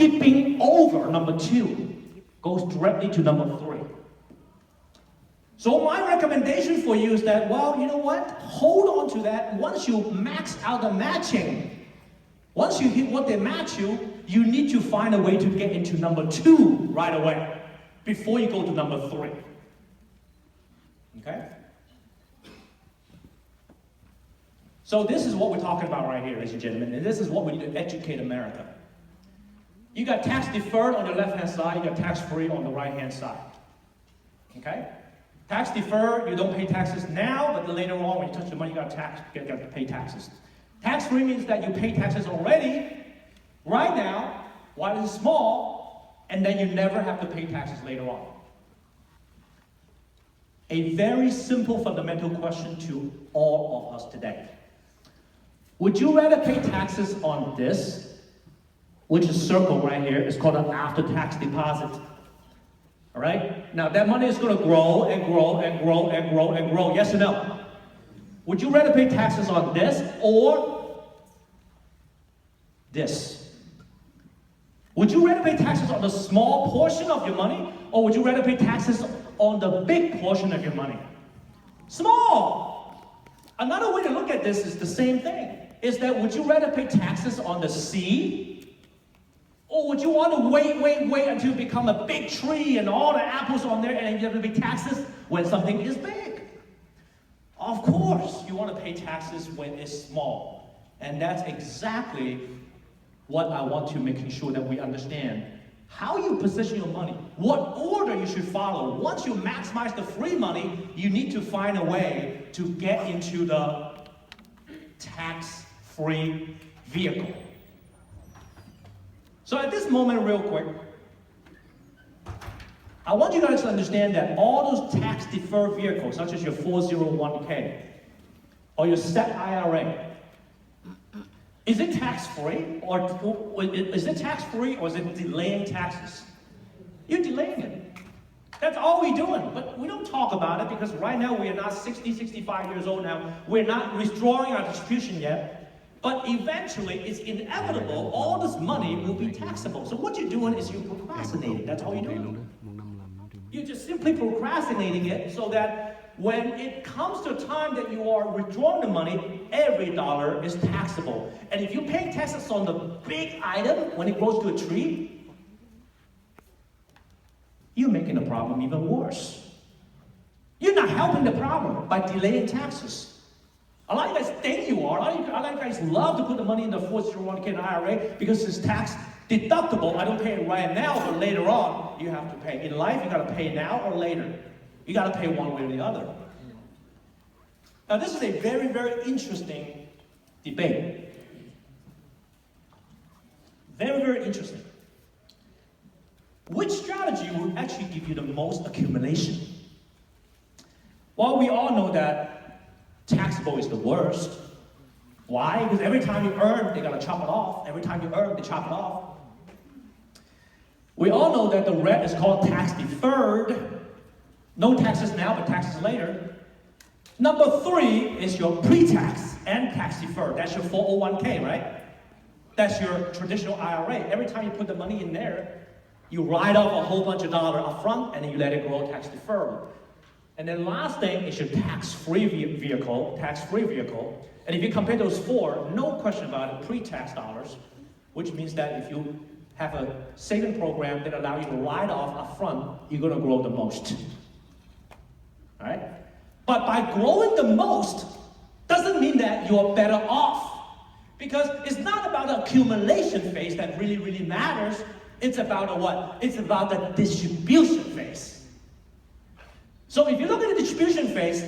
skipping over number 2, goes directly to number 3. So my recommendation for you is that, well, you know what? Hold on to that. Once you max out the matching, once you hit what they match you, you need to find a way to get into number 2 right away before you go to number 3. Okay? So this is what we're talking about right here, ladies and gentlemen, and this is what we need to educate America. You got tax deferred on your left-hand side, you got tax-free on the right-hand side. Okay? Tax deferred, you don't pay taxes now, but then later on when you touch the money, you got to pay taxes. Tax-free means that you pay taxes already, right now, while it's small, and then you never have to pay taxes later on. A very simple fundamental question to all of us today. Would you rather pay taxes on this, which is circle right here, it's called an after-tax deposit. All right? Now that money is going to grow and grow and grow and grow and grow, yes or no? Would you rather pay taxes on this or this? Would you rather pay taxes on the small portion of your money, or would you rather pay taxes on the big portion of your money? Small! Another way to look at this is the same thing. Is that would you rather pay taxes on the seed, or would you want to wait until you become a big tree and all the apples on there and you have to pay taxes when something is big? Of course, you want to pay taxes when it's small. And that's exactly what I want to make sure that we understand. How you position your money, what order you should follow. Once you maximize the free money, you need to find a way to get into the tax-free vehicle. So at this moment, real quick, I want you guys to understand that all those tax-deferred vehicles, such as your 401k or your SET IRA, is it tax-free or is it delaying taxes? You're delaying it. That's all we're doing, but we don't talk about it because right now we are not 60, 65 years old now. We're not withdrawing our distribution yet, but eventually it's inevitable all this money will be taxable. So what you're doing is you're procrastinating. That's all you're doing. You're just simply procrastinating it so that when it comes to a time that you are withdrawing the money, every dollar is taxable. And if you pay taxes on the big item when it grows to a tree, you're making the problem even worse. You're not helping the problem by delaying taxes. A lot of you guys think you are. A lot of you guys love to put the money in the 401k and IRA because it's tax deductible. I don't pay it right now, but later on, you have to pay. In life, you got to pay now or later. You got to pay one way or the other. Now, this is a very, very interesting debate. Very, very interesting. Which strategy will actually give you the most accumulation? Well, we all know that taxable is the worst. Why? Because every time you earn, they gotta chop it off. Every time you earn, they chop it off. We all know that the red is called tax deferred. No taxes now, but taxes later. Number 3 is your pre-tax and tax deferred. That's your 401k, right? That's your traditional IRA. Every time you put the money in there, you write off a whole bunch of dollars up front and then you let it grow tax deferred. And then last thing is your tax-free vehicle, And if you compare those 4, no question about it, pre-tax dollars, which means that if you have a saving program that allows you to write off up front, you're gonna grow the most. All right? But by growing the most doesn't mean that you're better off. Because it's not about the accumulation phase that really, really matters. It's about a what? It's about the distribution phase. So if you look at the distribution phase,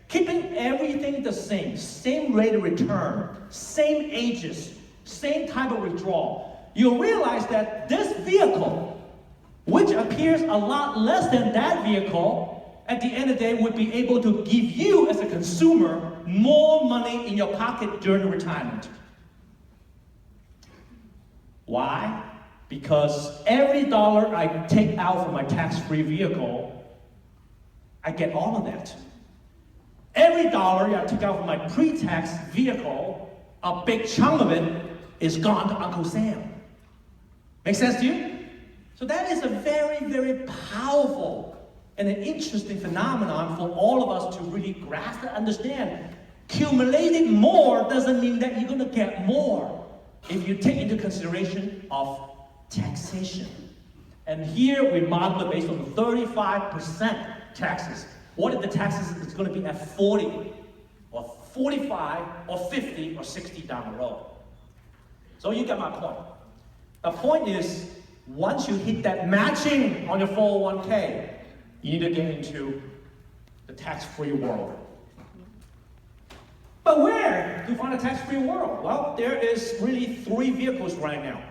keeping everything the same rate of return, same ages, same type of withdrawal, you'll realize that this vehicle, which appears a lot less than that vehicle, at the end of the day would be able to give you as a consumer more money in your pocket during retirement. Why? Because every dollar I take out from my tax-free vehicle, I get all of that. Every dollar I take out from my pre-tax vehicle, a big chunk of it is gone to Uncle Sam. Make sense to you? So that is a very, very powerful and an interesting phenomenon for all of us to really grasp and understand. Accumulating more doesn't mean that you're going to get more if you take into consideration of taxation. And here we model it based on 35% taxes. What if the taxes is going to be at 40 or 45 or 50 or 60 down the road? So you get my point. The point is, once you hit that matching on your 401k, you need to get into the tax-free world. But where do you find a tax-free world? Well, there is really 3 vehicles right now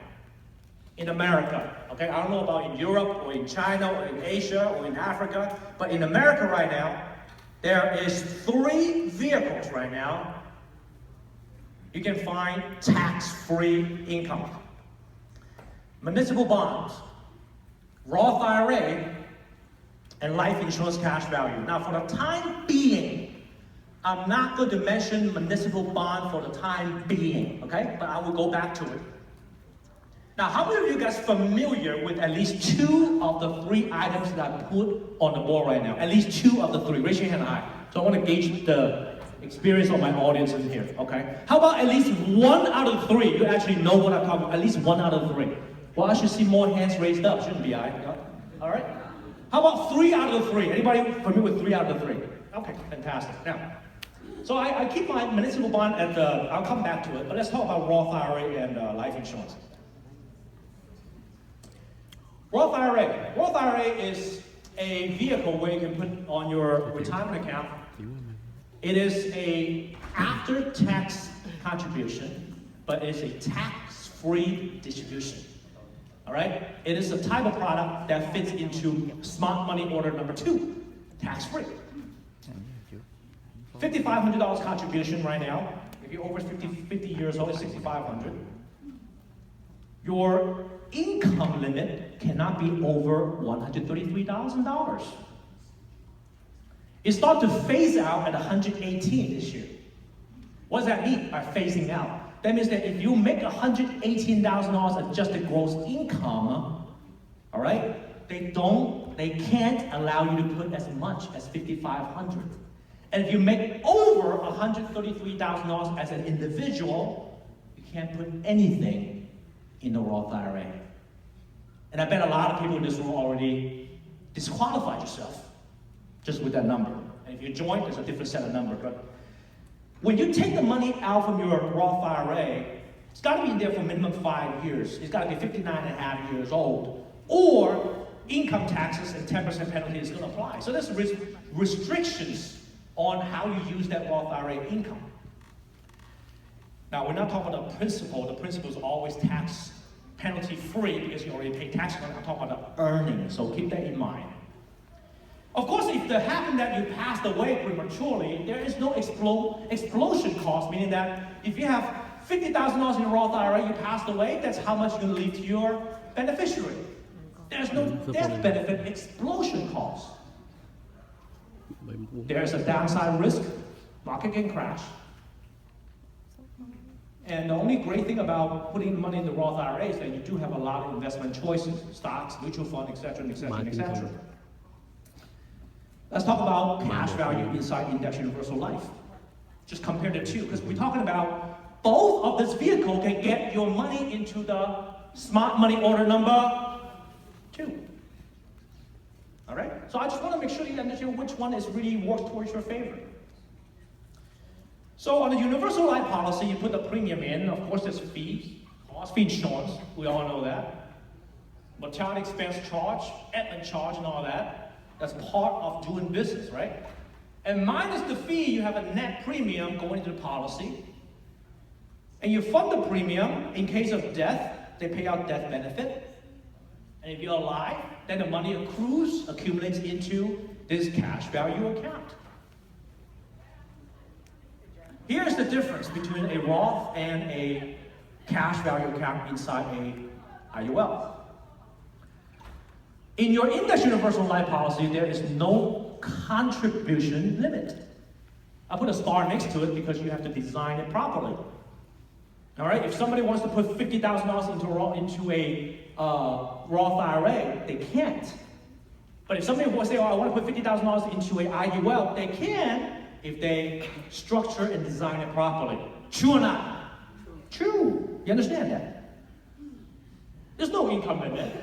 in America. Okay, I don't know about in Europe or in China or in Asia or in Africa, but in America right now, there is 3 vehicles right now you can find tax-free income. Municipal bonds, Roth IRA, and life insurance cash value. Now, for the time being, I'm not going to mention municipal bond for the time being, okay? But I will go back to it. Now, how many of you guys familiar with at least 2 of the 3 items that I put on the board right now? At least 2 of the 3. Raise your hand high. So I want to gauge the experience of my audience in here, okay? How about at least 1 out of 3? You actually know what I'm talking about. At least 1 out of 3. Well, I should see more hands raised up, shouldn't be I? All right? How about 3 out of 3? Anybody familiar with 3 out of 3? Okay, fantastic. Now, so I keep my municipal bond at the, I'll come back to it, but let's talk about Roth IRA and life insurance. Roth IRA. Roth IRA is a vehicle where you can put on your retirement account. It is a after-tax contribution, but it is a tax-free distribution. All right? It is a type of product that fits into smart money order number 2, tax-free. $5,500 contribution right now. If you're over 50 years old, it's $6,500. Your income limit cannot be over $133,000. It starts to phase out at 118 this year. What does that mean by phasing out? That means that if you make $118,000 adjusted gross income, all right, they can't allow you to put as much as $5,500. And if you make over $133,000 as an individual, you can't put anything in the Roth IRA. And I bet a lot of people in this room already disqualified yourself just with that number. And if you join, there's a different set of numbers. But when you take the money out from your Roth IRA, it's got to be in there for minimum 5 years. It's got to be 59.5 years old. Or income taxes and 10% penalty is going to apply. So there's restrictions on how you use that Roth IRA income. Now, we're not talking about the principal. The principal is always tax penalty free because you already paid tax on it. I'm talking about the earnings, so keep that in mind. Of course, if it happened that you passed away prematurely, there is no explosion cost, meaning that if you have $50,000 in your Roth IRA, you passed away, that's how much you're going to leave to your beneficiary. There's no death benefit explosion cost. There's a downside risk, market can crash. And the only great thing about putting money in the Roth IRA is that you do have a lot of investment choices, stocks, mutual fund, etc., etc., etc. Let's talk about cash value inside Index Universal Life. Just compare the two, because we're talking about both of this vehicle can get your money into the smart money order number 2. All right? So I just want to make sure you understand which one is really works towards your favor. So on the universal life policy, you put the premium in. Of course, there's fees, cost, fee insurance. We all know that. Mortality expense charge, admin charge, and all that. That's part of doing business, right? And minus the fee, you have a net premium going into the policy. And you fund the premium in case of death. They pay out death benefit. And if you're alive, then the money accumulates into this cash value account. Here's the difference between a Roth and a cash value account inside a IUL. In your Index Universal Life policy, there is no contribution limit. I put a star next to it because you have to design it properly. All right, if somebody wants to put $50,000 into a Roth IRA, they can't. But if somebody wants to say, oh, I want to put $50,000 into an IUL, they can if they structure and design it properly. True or not? True. You understand that? There's no income limit.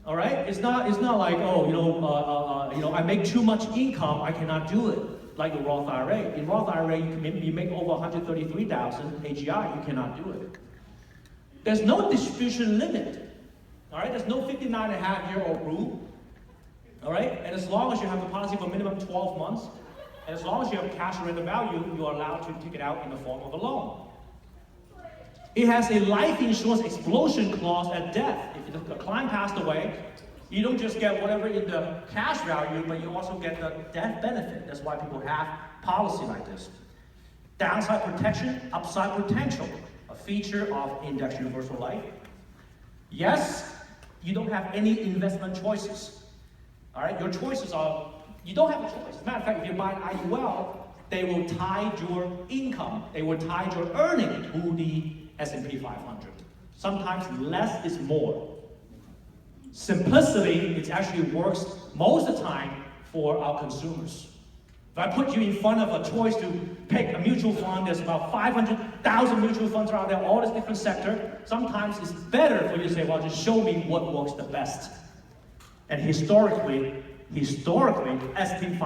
All right, it's not like, oh, I make too much income, I cannot do it. Like the Roth IRA. In Roth IRA, you make over $133,000 AGI, you cannot do it. There's no distribution limit. All right, there's no 59.5-year-old rule. All right, and as long as you have the policy for minimum 12 months, and as long as you have cash surrender value, you are allowed to take it out in the form of a loan. It has a life insurance explosion clause at death. If the client passed away, you don't just get whatever in the cash value, but you also get the death benefit. That's why people have policy like this. Downside protection, upside potential, a feature of Index Universal Life. Yes, you don't have any investment choices. All right, your choices are, you don't have a choice. As a matter of fact, if you buy an IUL, they will tie your income, they will tie your earning to the S&P 500. Sometimes less is more. Simplicity, it actually works most of the time for our consumers. If I put you in front of a choice to pick a mutual fund, there's about 500,000 mutual funds around there, all this different sector. Sometimes it's better for you to say, well, just show me what works the best. And historically, S&P 500